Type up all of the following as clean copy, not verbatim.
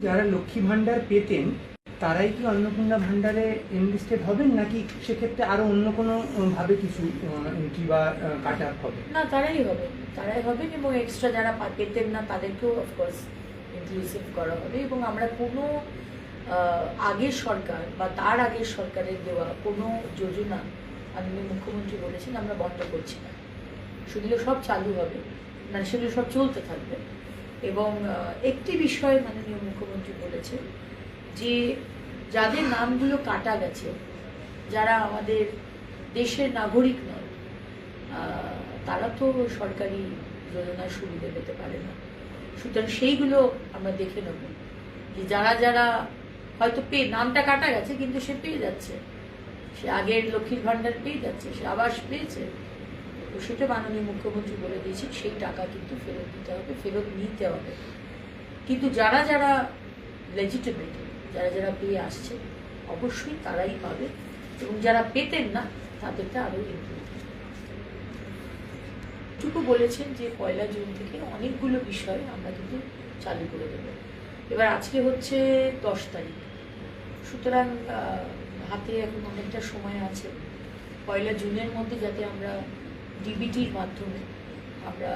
যারা লক্ষ্মী ভান্ডার পেতেন তারাই কি অন্নপূর্ণা ভান্ডারে এনলিস্টেড হবেন, নাকি সেক্ষেত্রে আরো অন্য কোনো ভাবে কিছু এন্ট্রি বা কাট আপ হবে? না, তারাই হবেন এবং এক্সট্রা যারা পেতেন না তাদেরকেও অফকোর্স ইনক্লুসিভ করা হবে। এবং আমরা কোনো আগের সরকার বা তার আগের সরকারের দেওয়া কোনো যোজনা মাননীয় মুখ্যমন্ত্রী বলেছেন আমরা বন্ধ করছি না, সেগুলো সব চালু হবে, মানে সেগুলো সব চলতে থাকবে। এবং একটি বিষয় মাননীয় মুখ্যমন্ত্রী বলেছেন যে যাদের নামগুলো কাটা গেছে, যারা আমাদের দেশের নাগরিক নয়, তারা তো সরকারি যোজনার সুবিধা পেতে পারে না। সুতরাং সেইগুলো আমরা দেখে নেব যে যারা যারা হয়তো নামটা কাটা গেছে কিন্তু সে পেয়ে যাচ্ছে, সে আগের লক্ষ্মীর ভান্ডার পেয়ে যাচ্ছে, সে আবাস পেয়েছে, তো সেটা মাননীয় মুখ্যমন্ত্রী বলে দিয়েছে সেই টাকা কিন্তু ফেরত দিতে হবে, ফেরত নিতে হবে। কিন্তু যারা যারা লেজিটিমেট, যারা যারা পেয়ে আসছে অবশ্যই তারাই পাবে, এবং যারা পেতেন না তাদেরটা আরও ইমপ্রুভ। টুকু বলেছেন যে 1 জুন থেকে অনেকগুলো বিষয় আমরা কিন্তু চালু করে দেব। এবার আজকে হচ্ছে 10 তারিখ, সুতরাং হাতে এখন অনেকটা সময় আছে। 1 জুনের মধ্যে যাতে আমরা ডিবিটির মাধ্যমে আমরা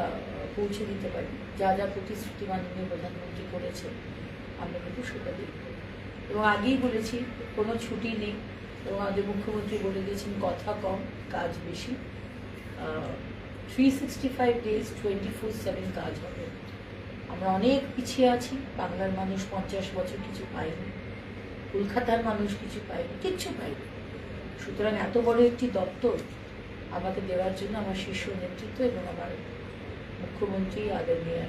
পৌঁছে দিতে পারি যা যা প্রতিশ্রুতি মাননীয় প্রধানমন্ত্রী করেছে, আমরা কিন্তু সেটা দেখব। এবং আগেই বলেছি কোনো ছুটি নেই, এবং আমাদের মুখ্যমন্ত্রী বলে দিয়েছেন কথা কম কাজ বেশি। 365 days 24/7 কাজ হবে। আমরা অনেক পিছিয়ে আছি, বাংলার মানুষ 50 বছর কিছু পায়নি, কলকাতার মানুষ কিছু পায়নি, কিচ্ছু পায়নি। সুতরাং এত বড় একটি দপ্তর আমাকে দেওয়ার জন্য আমার শীর্ষ নেতৃত্ব এবং আমার মুখ্যমন্ত্রী আদরণীয়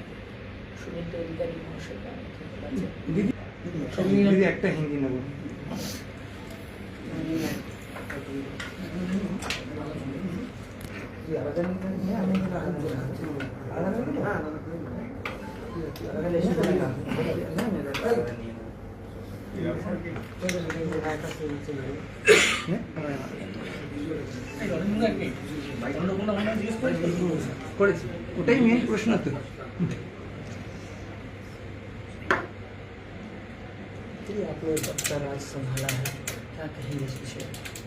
শুভেন্দু অধিকারী মহাশয়কে আমি ধন্যবাদ জানাই। দিদি একটা হিন্দি নেব। ওটাই মেন প্রশ্ন তো। आपने सबका राज संभाला है, क्या कहेंगे इस विषय में?